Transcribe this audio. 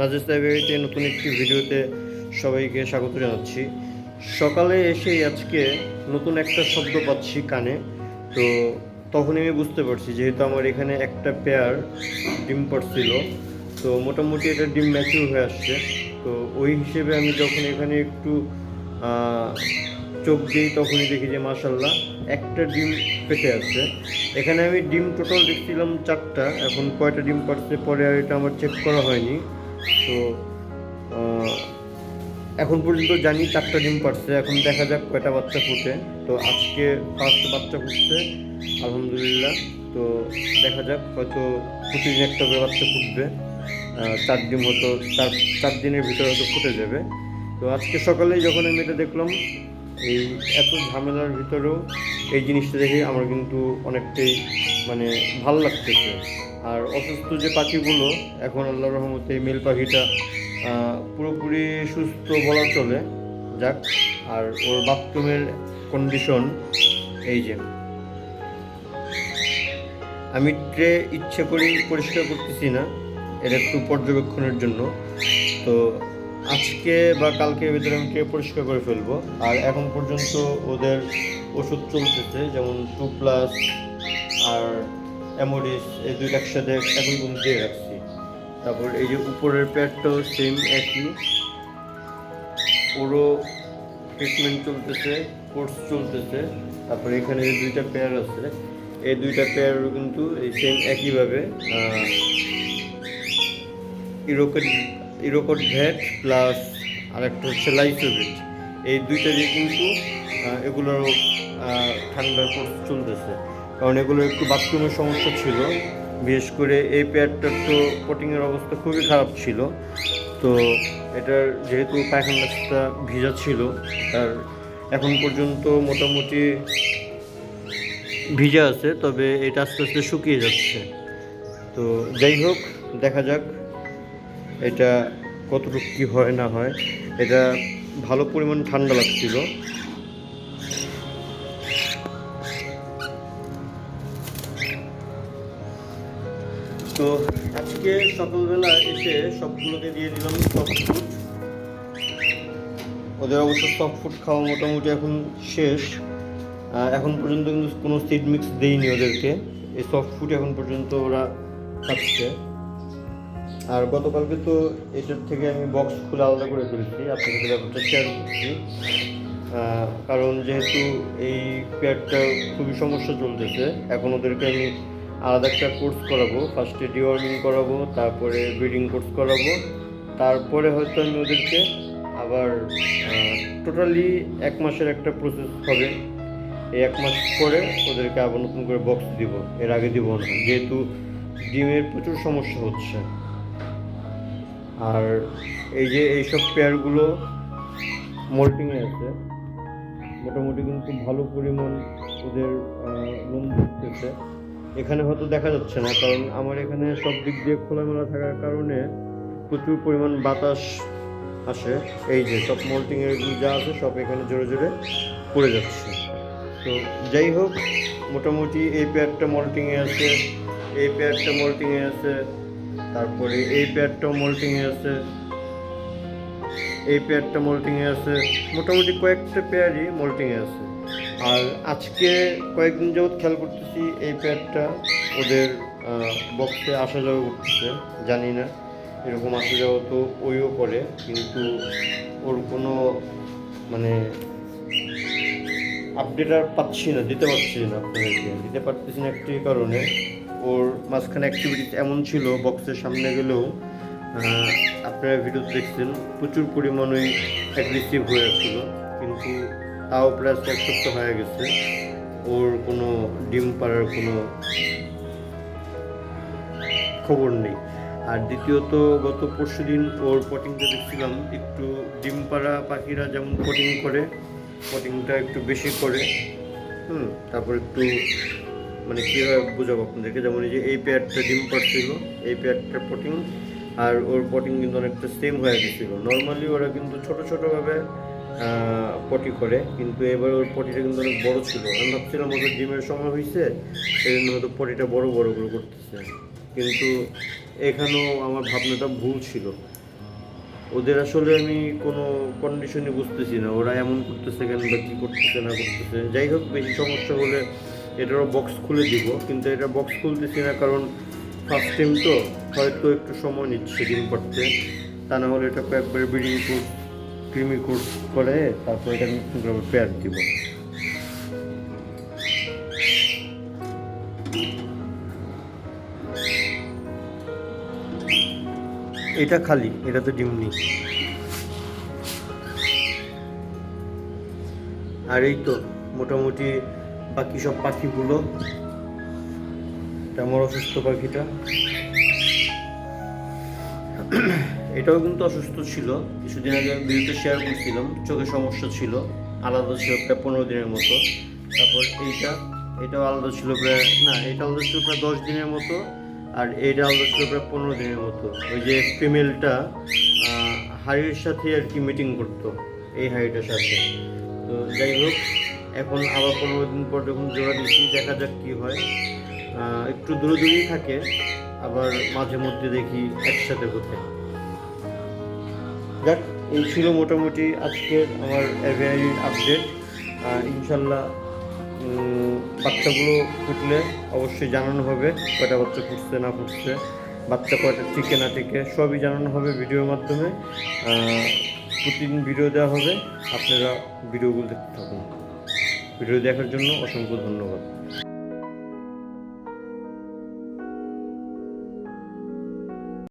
নাজিস লাইব্রেরিতে নতুন একটি ভিডিওতে সবাইকে স্বাগত জানাচ্ছি। সকালে এসেই আজকে নতুন একটা শব্দ পাচ্ছি কানে। তো তখনই আমি বুঝতে পারছি, যেহেতু আমার এখানে একটা পেয়ার ডিম পাড়ছিল, তো মোটামুটি এটা ডিম ম্যাচিউর হয়ে আসছে। তো ওই হিসেবে আমি যখন এখানে একটু চোখ দিই, তখনই দেখি যে মাশাল্লাহ একটা ডিম পেটে আছে। এখানে আমি ডিম টোটাল দেখছিলাম 4টা, এখন কয়টা ডিম পাড়ছে পরে আর এটা আমার চেক করা হয়নি। তো এখন পর্যন্ত জানি 4টা ডিম পাড়ছে, এখন দেখা যাক কয়টা বাচ্চা ফুটে। তো আজকে ফার্স্ট বাচ্চা ফুটছে আলহামদুলিল্লাহ। তো দেখা যাক, হয়তো প্রতিদিন একটা করে বাচ্চা ফুটবে। 4 ডিম হতো, 4 দিনের ভিতরে হয়তো ফুটে যাবে। তো আজকে সকালে যখন আমি এটা দেখলাম, এই এত ঝামেলার ভিতরেও এই জিনিসটা দেখে আমার কিন্তু অনেকটাই মানে ভালো লাগতেছে। আর অসুস্থ যে পাখিগুলো, এখন আল্লাহর রহমতে মেল পাখিটা পুরোপুরি সুস্থ বলা চলে, যাক। আর ওর বাথরুমের কন্ডিশন এই যে, আমি ট্রে ইচ্ছে করেই পরিষ্কার করতেছি না, এটা একটু পর্যবেক্ষণের জন্য। তো আজকে বা কালকের ভিতরে আমি ট্রে পরিষ্কার করে ফেলবো। আর এখন পর্যন্ত ওদের ওষুধ চলতেছে, যেমন 2+ আর অ্যামোডিস, এই দুইটা একসাথে এখন পর্যন্ত দিয়ে রাখছি। তারপর এই যে উপরের প্যাডটাও সেম একই, ওরও ট্রিটমেন্ট চলতেছে, কোর্স চলতেছে। তারপরে এখানে যে 2টা পেয়ার আছে, এই 2টা পেয়ারও কিন্তু এই সেম একইভাবে ইরোকট ভ্যাট প্লাস আরেকটা হচ্ছে লাইসোভিট, এই 2টা দিয়ে কিন্তু এগুলোরও ঠান্ডার কোর্স চলতেছে। কারণ এগুলো একটু বাথরুমের সমস্যা ছিল, বিশেষ করে এই পেয়ারটার তো পটিংয়ের অবস্থা খুবই খারাপ ছিল। তো এটার যেহেতু পায়খানা রাস্তা ভিজা ছিল, আর এখন পর্যন্ত মোটামুটি ভিজা আছে, তবে এটা আস্তে আস্তে শুকিয়ে যাচ্ছে। তো যাই হোক, দেখা যাক এটা কতটুকু কী হয় না হয়। এটা ভালো পরিমাণ ঠান্ডা লাগছিল। তো আজকে সকালবেলা এসে সবগুলোকে দিয়ে দিলাম সফট ফুড। ওদের অবশ্য সফট ফুড খাওয়া মোটামুটি এখন শেষ। এখন পর্যন্ত কিন্তু কোনো সিড মিক্স দেইনি ওদেরকে, এই সফট ফুড এখন পর্যন্ত ওরা খাচ্ছে। আর গতকালকে তো এটার থেকে আমি বক্স খুলে আলাদা করে ফেলছি, আপনার সাথে ব্যাপারটা শেয়ার করছি। কারণ যেহেতু এই পেয়ারটা খুবই সমস্যা চলতেছে, এখন ওদেরকে আমি আলাদা একটা কোর্স করাবো। ফার্স্টে ডিওয়ার্মিং করাবো, তারপরে ব্রিডিং কোর্স করাবো, তারপরে হয়তো আমি ওদেরকে আবার টোটালি 1 মাসের একটা প্রসেস হবে। এই 1 মাস পরে ওদেরকে আবার নতুন করে বক্স দিব, এর আগে দিব না, যেহেতু ডিমের প্রচুর সমস্যা হচ্ছে। আর এই যে এইসব পেয়ারগুলো মোল্টিংয়ে আছে, মোটামুটি কিন্তু ভালো পরিমাণ ওদের লোম ধরতেছে। এখানে হয়তো দেখা যাচ্ছে না, কারণ আমার এখানে সব দিক দিয়ে খোলামেলা থাকার কারণে প্রচুর পরিমাণ বাতাস আসে। এই যে সব মোল্টিংয়ের যা আছে সব এখানে জোরে জোরে পড়ে যাচ্ছে। তো যাই হোক, মোটামুটি এই পেয়ারটা মল্টিংয়ে আছে, এই পেয়ারটা মল্টিংয়ে আছে, তারপরে এই পেয়ারটাও মল্টিংয়ে আছে, এই পেয়ারটা মল্টিংয়ে আছে, মোটামুটি কয়েকটা পেয়ারই মল্টিংয়ে আছে। আর আজকে কয়েকদিন যাবৎ খেয়াল করতেছি এই পেয়ারটা ওদের বক্সে আসা যাওয়া করতেছে। জানি না এরকম আসা যাওয়া তো ওইও করে, কিন্তু ওর কোনো মানে আপডেট আর পাচ্ছি না, দিতে পারছি না, আপনাদেরকে দিতে পারতেছি না একটি কারণে, ওর মাঝখানে অ্যাক্টিভিটিস এমন ছিল, বক্সের সামনে গেলেও আপনারা ভিডিওতে দেখছেন প্রচুর পরিমাণে অ্যাগ্রেসিভ হয়ে আসছিল, কিন্তু তাও প্লাস 1 সপ্তাহ হয়ে গেছে, ওর কোনো ডিম পাড়ার কোনো খবর নেই। আর দ্বিতীয়ত গত পরশুদিন ওর পটিংটা দেখছিলাম, একটু ডিম পাড়া পাখিরা যেমন পটিং করে, পটিংটা একটু বেশি করে। তারপর একটু মানে কীভাবে বোঝাবো আপনাদেরকে, যেমন এই যে এই পেয়ারটা ডিম পাড়ছিল, এই পেয়ারটার পটিং আর ওর পটিং কিন্তু অনেকটা সেম হয়ে গেছিলো। নর্মালি ওরা কিন্তু ছোটো ছোটোভাবে পটি করে, কিন্তু এবার ওর পটিটা কিন্তু অনেক বড় ছিল। আমি ভাবছিলাম ওদের ডিমের সময় হয়েছে, সেই জন্য হয়তো পটিটা বড় বড় করে করতেছে, কিন্তু এখানেও আমার ভাবনাটা ভুল ছিল। ওদের আসলে আমি কোনো কন্ডিশনে বুঝতেছি না, ওরা এমন করতেছে কেন বা কী করতেছে না করতেছে। যাই হোক, বেশি সমস্যা হলে এটারও বক্স খুলে দিব, কিন্তু এটা বক্স খুলতেছি না কারণ ফার্স্ট টাইম তো, হয়তো একটু সময় নিচ্ছে ডিম পাড়তে। তা না হলে এটাকে একবারে ব্রিডিং কোর্স, ক্রিমি কোর্স করে তারপর এটা নতুন করে পেয়ার দিব। এটা খালি, এটা তো ডিম নেই। আর এই তো মোটামুটি বাকি সব পাখিগুলো। এটা আমার অসুস্থ পাখিটা, এটাও কিন্তু অসুস্থ ছিল। কিছুদিন আগে ভিডিওতে শেয়ার করছিলাম, চোখে সমস্যা ছিল, আলাদা ছিল প্রায় 15 দিনের মতো। তারপর এটাও আলাদা ছিল প্রায়, না এটা আলাদা ছিল প্রায় 10 দিনের মতো, আর এটা আলাদা ছিল প্রায় 15 দিনের মতো। ওই যে ফিমেলটা হাড়ির সাথে আর কি মিটিং করতো, এই হাড়িটার সাথে। তো যাই হোক, এখন আবার 15 দিন পর যখন জোড়া দিচ্ছি, দেখা যাক কী হয়। একটু দূরে দূরেই থাকে, আবার মাঝে মধ্যে দেখি একসাথে কোথায়। যাক, এই ছিল মোটামুটি আজকের আমার এভিয়ারি আপডেট। ইনশাল্লাহ বাচ্চাগুলো ফুটলে অবশ্যই জানানো হবে, কয়টা বাচ্চা ফুটছে না ফুটছে, বাচ্চা কয়টা টিকে না টিকে, সবই জানানো হবে ভিডিওর মাধ্যমে। প্রতিদিন ভিডিও দেওয়া হবে, আপনারা ভিডিওগুলো দেখতে থাকুন। ভিডিও দেখার জন্য অসংখ্য ধন্যবাদ।